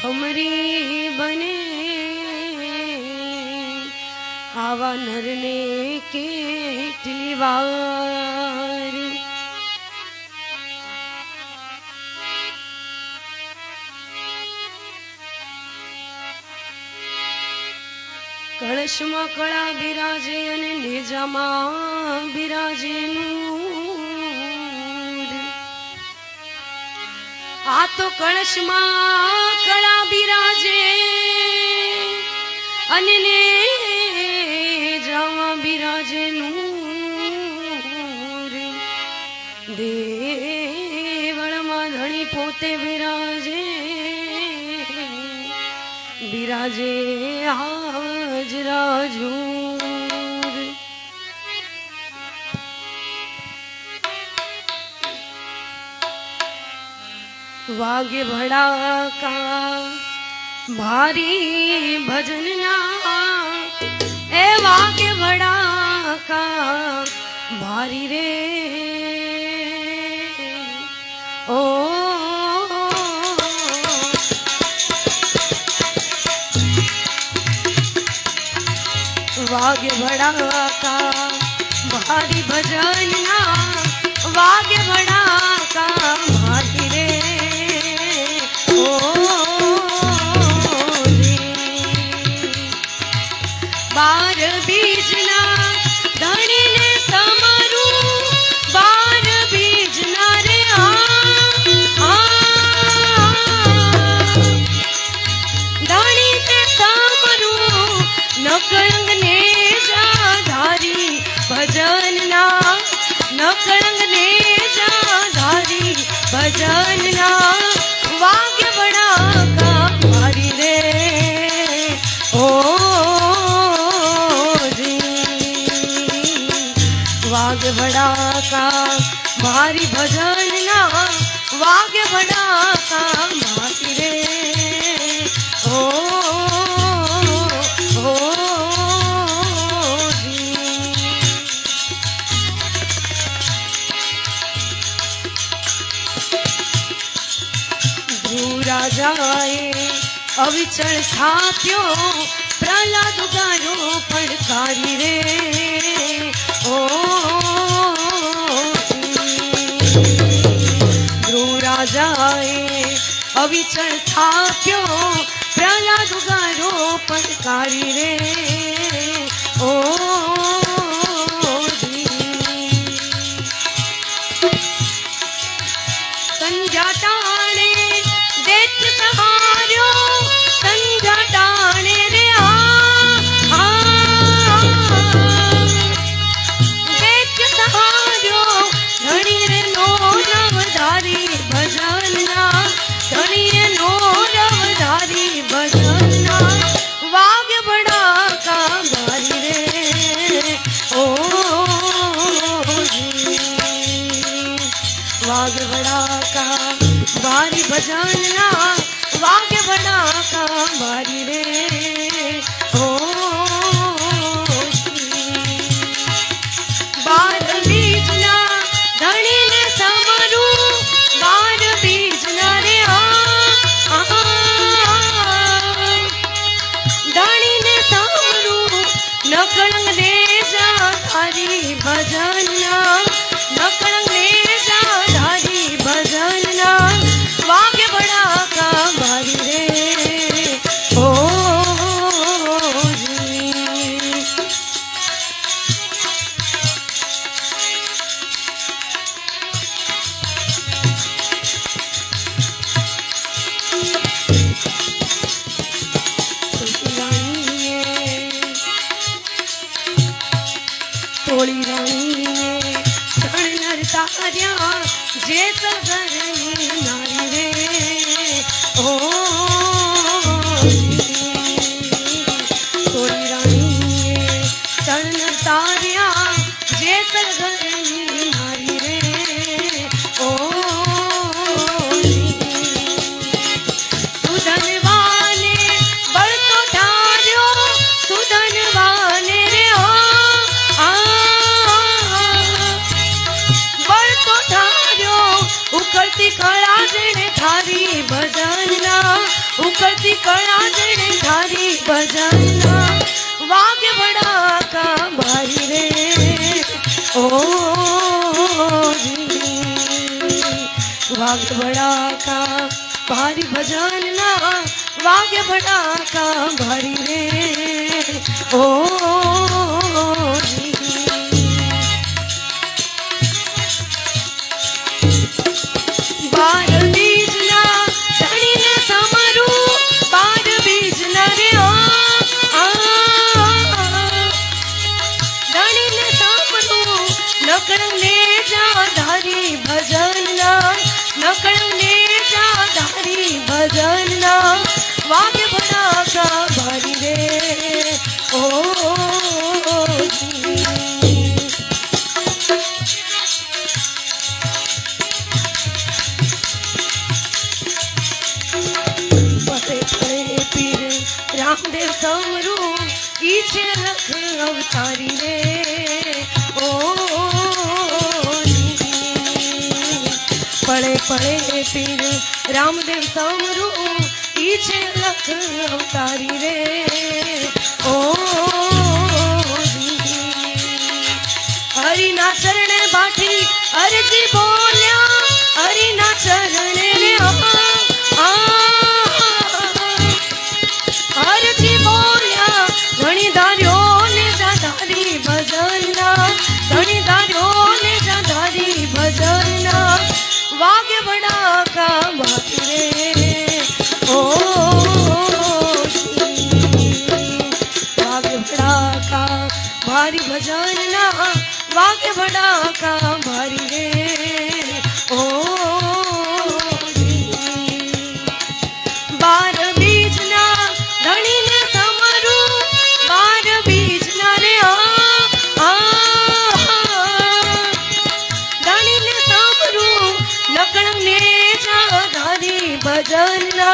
भमरी बने आवा नरने કેટલી વાર કળશમાં કળા બિરાજે અને નેજામાં બિરાજે નૂર આ તો કળશમાં કળા બિરાજે અને નેજામાં બિરાજે નૂર દેવળમાં ધણી પોતે બિરાજે બિરાજે હાજરા ઝૂર વાગે ભડાકા ભારી ભજનના એ વાગે ભડાકા ભારી રે ઓ वाग्य भड़ाका भारी भजनना वाग्य भड़ाका भारी रे ओ बार बीजना धनी ने समरू बार बीजना रे धनी ने समरू नकलंग ने धारी भजनना नकलंग ने धारी भजनना वाग्य भड़ाका भारी रे ओ वाग्य भड़ाका भारी भजनना वाग्य भड़ाका भारी रे ओ राजाए अविचल स्थाप्यो प्रहलाद गायो પડકારી રે ओ ध्रुव राजाए अविचल स्थाप्यो प्रहलाद गायो પડકારી रे ओ संजाटाणे देत सहार्यो संजाटाणे रे देत सहार्यो धनी रे नो रवधारी भजनना धनी रे नो रवधारी भजनना वाग्य भड़ाका भारी रे ओ वाग्य भड़ाका भारी भजनना वाग्य भड़ाका भारी रे ओ बार बीजना धनी ने समरू बार बीजना रे धनी ने समरू नकलंग ने धारी भजनना नकलंग ने धारी भजनना वाग्य भड़ाका भारी रे ओ तोड़ी रानी चढ़ तारिया जे सगरनी नारी रे ओ तोड़ी रानी चढ़ तारिया जे सगरनी नारी रे ओ सुधनवाने बड़ तो ठार्यो सुधनवाने रे बड़ तो ठार्यो उकळती कळा जेणे थारी भजनना उकळती कळा जेणे थारी भजनना वागे बड़ा का भारी रे ओ वागे बड़ा का भारी भजनना वागे बड़ा का भारी रे ओ बार बीजना धणीने समरू बार बीजना रे धणीने समरू नकळंग ने जा धारी भजनना नकळंग ने जा धारी भजनना वागे बड़ा का भारी रे ओ रामदेव समरू ईछे लख अवतारी रे ओ पड़े पड़े पीर रामदेव समरू ईछे लख अवतारी रे ओ हरि ना चरण बाठी अर्जी बोलिया हरि ना चरण रे अर्जी बोलिया घणी धार्यो ने जा धारी भजनना घणी धार्यो ने जा धारी भजनना वागे बड़ा का भारी रे ओ वागे बड़ा का भारी भजनना वागे बड़ा का भारी रे ओ बार बीजना धणी ने समरू बार बीजना रे धणी ने समरू नकळंग ने जा धारी भजनना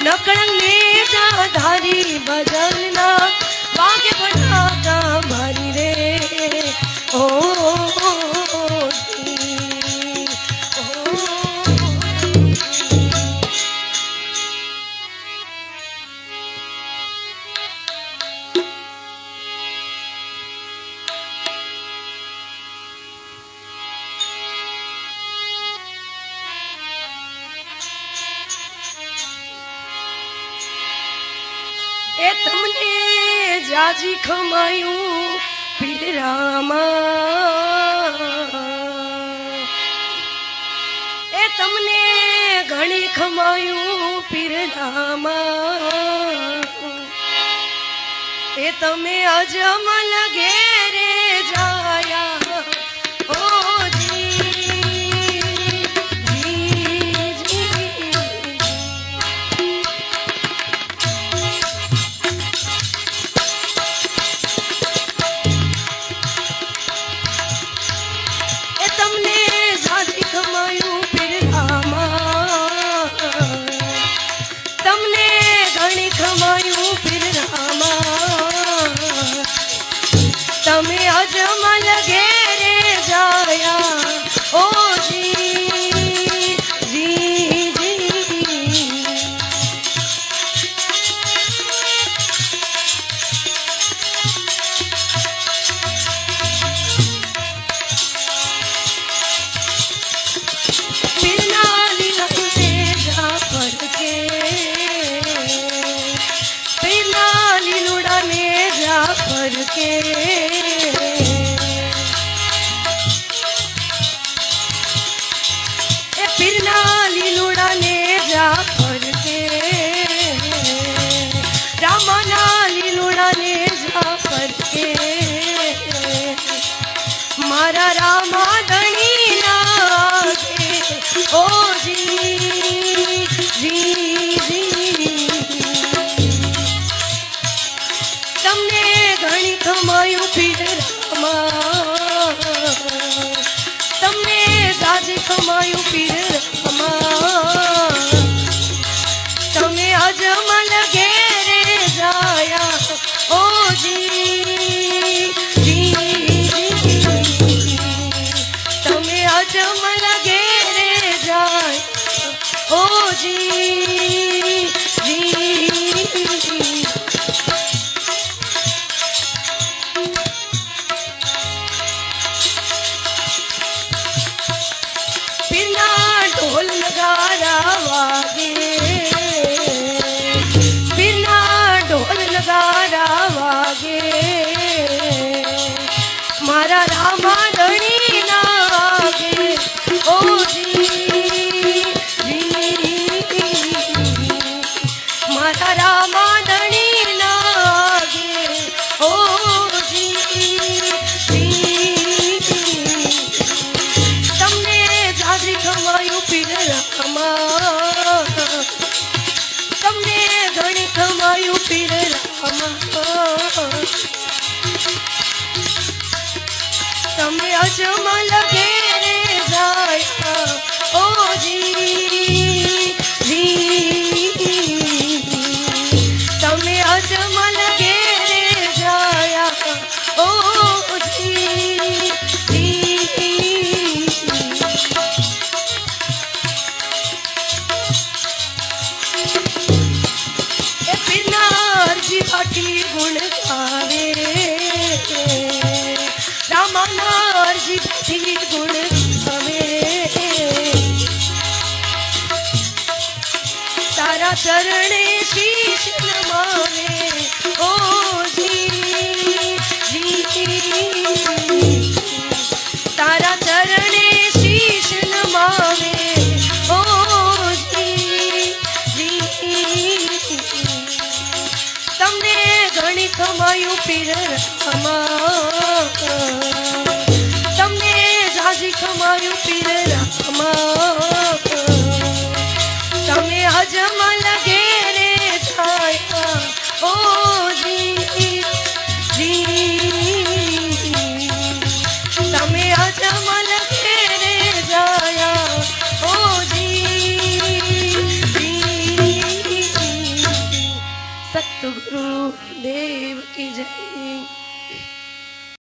नकळंग ने जा धारी भजनना वागे बड़ा का भारी रे ओ ए तमने जाजी खमायूं पीर रामा ए तमने घणी खमायूं पीर रामा ए तमे अजमल घेरे जाया ओ जी तमे अजमल घेरे जाया ओ जी जी जी पिरनाली लंदे जा पड़ के पिरनाली लुड़ाने जा पड़ के पिरनाली लुड़ाने जा पड़ के रामानाली लुड़ाने जा पड़ के मारा रामा धणी लागे ओ जी जी जी तमने घणी खमायूं पीर रामा तमने जाजी खमायूं पीर रामा तमे अजमल घेरे जाया ओ जी जी जी तमे अजमल घेरे जी बिना ढोल नगारा वागे बिना ढोल नगारा वागे मारा रामा धणी नागे ओ जी मारा रामा धणी नागे ओ जी तमने जागरी खमाયું પીર રામા તમને ઘણી ખમાયું પીર રામા તમે અજમલ ઘેરે જાયા ઓ જી તમે અજમલ ઘેરે જાયા ઓ જી पिनारजी पाटी गुण गावे रामानारजी पाटी गुण गावे तारा चरणे शीश नमावे ओ जी तारा चरणे शीश नमावे ओ तमने घणी खमाયું પીર રામા तमने જાજી ખમાયું પીર રામા તમે અજમલ ઘેરે છાયા ઓ જી તમે અજમલ ઘેરે જાયા ઓ જી सतगुरु देव की जय।